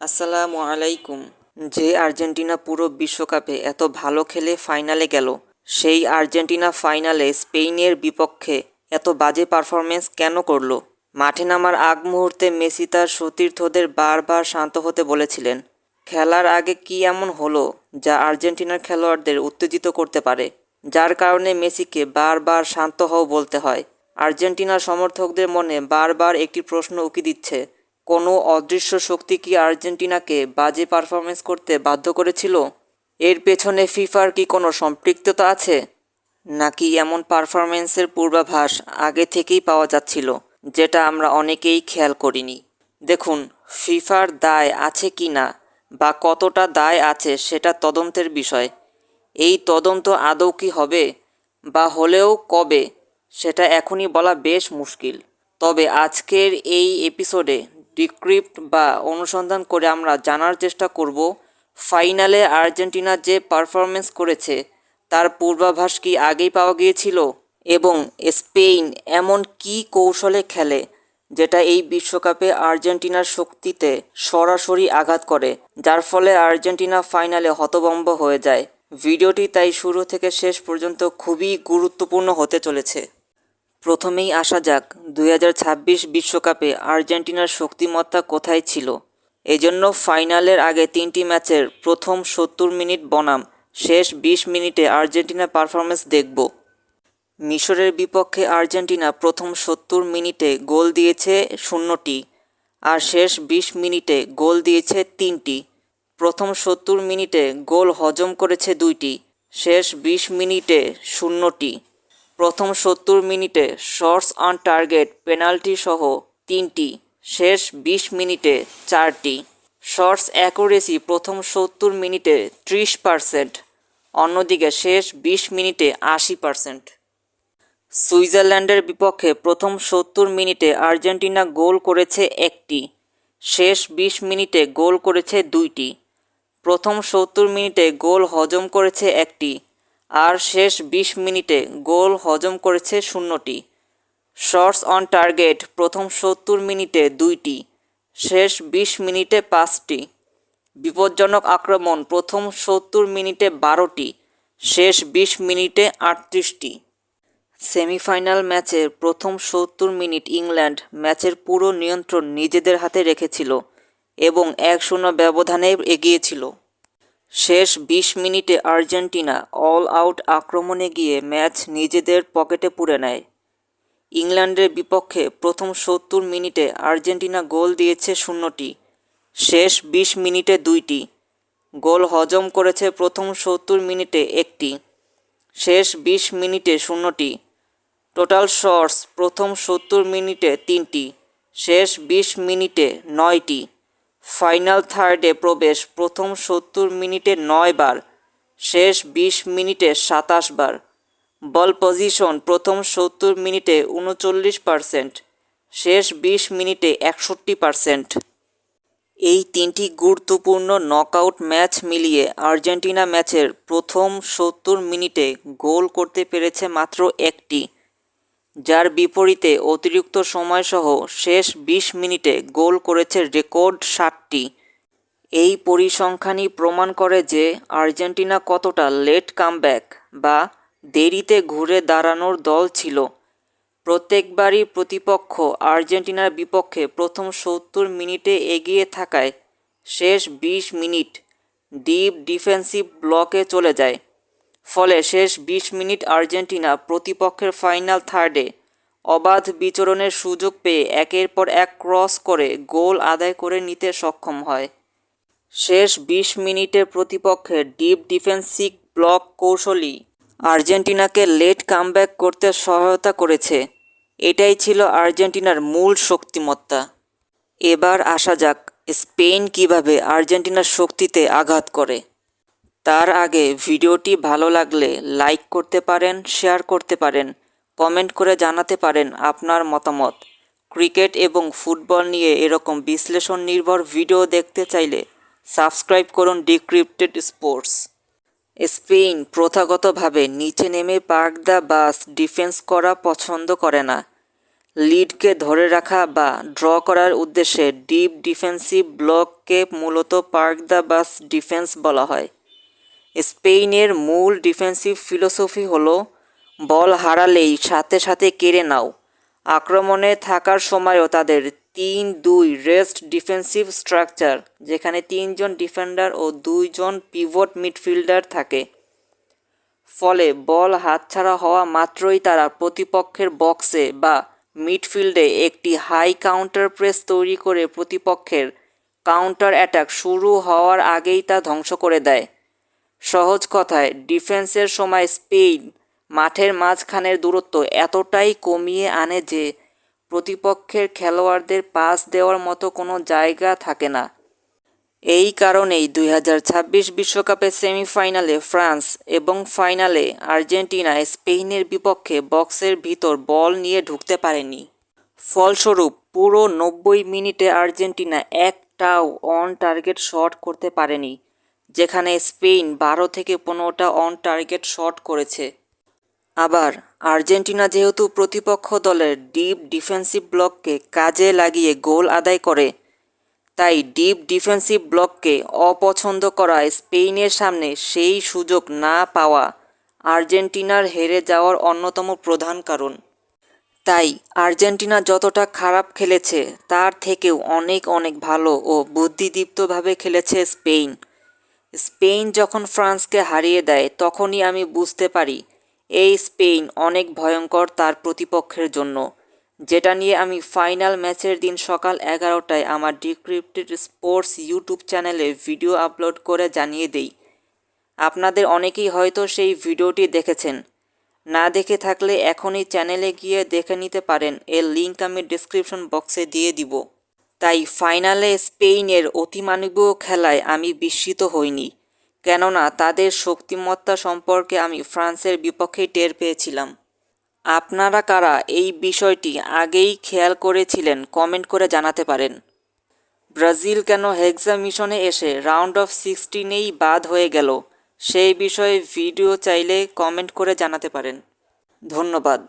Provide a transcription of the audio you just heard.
আসসালামু আলাইকুম। যে আর্জেন্টিনা পুরো বিশ্বকাপে এত ভালো খেলে ফাইনালে গেল, সেই আর্জেন্টিনা ফাইনালে স্পেনের বিপক্ষে এত বাজে পারফরমেন্স কেন করলো? মাঠে নামার আগ মুহূর্তে মেসি তার সতীর্থদের বারবার শান্ত হতে বলেছিলেন। খেলার আগে কি এমন হলো যা আর্জেন্টিনার খেলোয়াড়দের উত্তেজিত করতে পারে, যার কারণে মেসিকে বারবার শান্ত হও বলতে হয়? আর্জেন্টিনার সমর্থকদের মনে বারবার একটি প্রশ্ন উকি দিচ্ছে, কোনো অদৃশ্য শক্তি কি আর্জেন্টিনাকে বাজে পারফরমেন্স করতে বাধ্য করেছিল? এর পেছনে ফিফার কি কোনো সম্পৃক্ততা আছে, নাকি এমন পারফরমেন্সের পূর্বাভাস আগে থেকেই পাওয়া যাচ্ছিল, যেটা আমরা অনেকেই খেয়াল করিনি? দেখুন, ফিফার দায় আছে কি না বা কতটা দায় আছে সেটা তদন্তের বিষয়। এই তদন্ত আদৌ কি হবে বা হলেও কবে, সেটা এখনই বলা বেশ মুশকিল। তবে আজকের এই এপিসোডে ডিক্রিপ্ট বা অনুসন্ধান করে আমরা জানার চেষ্টা করব, ফাইনালে আর্জেন্টিনা যে পারফরমেন্স করেছে তার পূর্বাভাস কি আগেই পাওয়া গিয়েছিল, এবং স্পেন এমন কী কৌশলে খেলে যেটা এই বিশ্বকাপে আর্জেন্টিনার শক্তিতে সরাসরি আঘাত করে, যার ফলে আর্জেন্টিনা ফাইনালে হতভম্ব হয়ে যায়। ভিডিওটি তাই শুরু থেকে শেষ পর্যন্ত খুবই গুরুত্বপূর্ণ হতে চলেছে। প্রথমেই আসা যাক 2026 বিশ্বকাপে আর্জেন্টিনার শক্তিমত্তা কোথায় ছিল। এজন্য ফাইনালের আগে 3টি ম্যাচের প্রথম 70 মিনিট বনাম শেষ 20 মিনিটে আর্জেন্টিনার পারফরমেন্স দেখব। মিশরের বিপক্ষে আর্জেন্টিনা প্রথম 70 মিনিটে গোল দিয়েছে 0টি, আর শেষ 20 মিনিটে গোল দিয়েছে 3টি। প্রথম 70 মিনিটে গোল হজম করেছে 2টি, শেষ 20 মিনিটে 0টি। প্রথম 70 মিনিটে শটস অন টার্গেট পেনাল্টি সহ 3টি, শেষ 20 মিনিটে 4টি। শটস অ্যাকুরেসি প্রথম 70 মিনিটে 30%, অন্যদিকে শেষ 20 মিনিটে 80%। সুইজারল্যান্ডের বিপক্ষে প্রথম 70 মিনিটে আর্জেন্টিনা গোল করেছে 1টি, শেষ 20 মিনিটে গোল করেছে 2টি। প্রথম 70 মিনিটে গোল হজম করেছে 1টি, আর শেষ 20 মিনিটে গোল হজম করেছে 0টি। শটস অন টার্গেট প্রথম 70 মিনিটে 2টি, শেষ 20 মিনিটে 5টি। বিপজ্জনক আক্রমণ প্রথম 70 মিনিটে 12টি, শেষ 20 মিনিটে 38টি। সেমিফাইনাল ম্যাচের প্রথম 70 মিনিট ইংল্যান্ড ম্যাচের পুরো নিয়ন্ত্রণ নিজেদের হাতে রেখেছিল এবং 1-0 ব্যবধানে এগিয়েছিল। শেষ 20 মিনিটে আর্জেন্টিনা অল আউট আক্রমণে গিয়ে ম্যাচ নিজেদের পকেটে পুরে নেয়। ইংল্যান্ডের বিপক্ষে প্রথম 70 মিনিটে আর্জেন্টিনা গোল দিয়েছে 0টি, শেষ 20 মিনিটে 2টি। গোল হজম করেছে প্রথম 70 মিনিটে 1টি, শেষ 20 মিনিটে 0টি। টোটাল শটস প্রথম 70 মিনিটে 3টি, শেষ 20 মিনিটে 9টি। ফাইনাল থার্ডে প্রবেশ প্রথম 70 মিনিটে 9 বার, শেষ 20 মিনিটে 27 বার। বল পজিশন প্রথম 70 মিনিটে 39%, শেষ 20 মিনিটে 61%। এই 3টি গুরুত্বপূর্ণ নকআউট ম্যাচ মিলিয়ে আর্জেন্টিনা ম্যাচের প্রথম 70 মিনিটে গোল করতে পেরেছে মাত্র 1টি, যার বিপরীতে অতিরিক্ত সময়সহ শেষ 20 মিনিটে গোল করেছে রেকর্ড 7টি। এই পরিসংখ্যানই প্রমাণ করে যে আর্জেন্টিনা কতটা লেট কামব্যাক বা দেরিতে ঘুরে দাঁড়ানোর দল ছিল। প্রত্যেকবারই প্রতিপক্ষ আর্জেন্টিনার বিপক্ষে প্রথম 70 মিনিটে এগিয়ে থাকায় শেষ 20 মিনিট ডিপ ডিফেন্সিভ ব্লকে চলে যায়। ফলে শেষ 20 মিনিট আর্জেন্টিনা প্রতিপক্ষের ফাইনাল থার্ডে অবাধ বিচরণের সুযোগ পেয়ে একের পর এক ক্রস করে গোল আদায় করে নিতে সক্ষম হয়। শেষ 20 মিনিটে প্রতিপক্ষের ডিপ ডিফেন্সিভ ব্লক কৌশলই আর্জেন্টিনাকে লেট কামব্যাক করতে সহায়তা করেছে। এটাই ছিল আর্জেন্টিনার মূল শক্তিমত্তা। এবার আসা যাক স্পেন কিভাবে আর্জেন্টিনার শক্তিতে আঘাত করে। তার আগে ভিডিওটি ভালো লাগলে লাইক করতে পারেন, শেয়ার করতে পারেন, কমেন্ট করে জানাতে পারেন আপনার মতামত। ক্রিকেট এবং ফুটবল নিয়ে এরকম বিশ্লেষণ নির্ভর ভিডিও দেখতে চাইলে সাবস্ক্রাইব করুন ডিক্রিপ্টেড স্পোর্টস। স্পেন প্রথাগতভাবে নিচে নেমে পার্ক দ্য বাস ডিফেন্স করা পছন্দ করে না। লিডকে ধরে রাখা বা ড্র করার উদ্দেশ্যে ডিপ ডিফেন্সিভ ব্লককে মূলত পার্ক দ্য বাস ডিফেন্স বলা হয়। স্পেনের মূল ডিফেন্সিভ ফিলোসফি হলো বল হারালেই সাথে সাথে কেড়ে নাও। আক্রমণে থাকার সময়ও তাদের ৩-২ রেস্ট ডিফেন্সিভ স্ট্রাকচার, যেখানে ৩জন ডিফেন্ডার ও ২জন পিভট মিডফিল্ডার থাকে। ফলে বল হাতছাড়া হওয়া মাত্রই তারা প্রতিপক্ষের বক্সে বা মিডফিল্ডে একটি হাই কাউন্টার প্রেস তৈরি করে প্রতিপক্ষের কাউন্টার অ্যাটাক শুরু হওয়ার আগেই তা ধ্বংস করে দেয়। সহজ কথায়, ডিফেন্সের সময় স্পেন মাঠের মাঝখানের দূরত্ব এতটাই কমিয়ে আনে যে প্রতিপক্ষের খেলোয়াড়দের পাস দেওয়ার মতো কোনো জায়গা থাকে না। এই কারণেই ২০২৬ বিশ্বকাপের সেমিফাইনালে ফ্রান্স এবং ফাইনালে আর্জেন্টিনা স্পেনের বিপক্ষে বক্সের ভিতর বল নিয়ে ঢুকতে পারেনি। ফলস্বরূপ পুরো ৯০ মিনিটে আর্জেন্টিনা একটাও অন টার্গেট শট করতে পারেনি, যেখানে স্পেন ১২ থেকে ১৫টা অন টার্গেট শট করেছে। আবার আর্জেন্টিনা যেহেতু প্রতিপক্ষ দলের ডিপ ডিফেন্সিভ ব্লককে কাজে লাগিয়ে গোল আদায় করে, তাই ডিপ ডিফেন্সিভ ব্লককে অপছন্দ করা স্পেনের সামনে সেই সুযোগ না পাওয়া আর্জেন্টিনার হেরে যাওয়ার অন্যতম প্রধান কারণ। তাই আর্জেন্টিনা যতটা খারাপ খেলেছে তার থেকেও অনেক অনেক ভালো ও বুদ্ধিদীপ্তভাবে খেলেছে স্পেন। স্পেন যখন ফ্রান্সকে হারিয়ে দেয় তখনই আমি বুঝতে পারি এই স্পেন অনেক ভয়ঙ্কর তার প্রতিপক্ষের জন্য, যেটা নিয়ে আমি ফাইনাল ম্যাচের দিন সকাল ১১টায় আমার ডিক্রিপ্টেড স্পোর্টস ইউটিউব চ্যানেলে ভিডিও আপলোড করে জানিয়ে দেই। আপনাদের অনেকেই হয়তো সেই ভিডিওটি দেখেছেন। না দেখে থাকলে এখনই চ্যানেলে গিয়ে দেখে নিতে পারেন, এর লিঙ্ক আমি ডেসক্রিপশন বক্সে দিয়ে দিব। তাই ফাইনালে স্পেনের অতিমানবীয় খেলায় আমি বিস্মিত হইনি, কেননা তাদের শক্তিমত্তা সম্পর্কে আমি ফ্রান্সের বিপক্ষেই টের পেয়েছিলাম। আপনারা কারা এই বিষয়টি আগেই খেয়াল করেছিলেন কমেন্ট করে জানাতে পারেন। ব্রাজিল কেন হেক্সা মিশনে এসে রাউন্ড অফ 16-এই বাদ হয়ে গেল, সেই বিষয়ে ভিডিও চাইলে কমেন্ট করে জানাতে পারেন। ধন্যবাদ।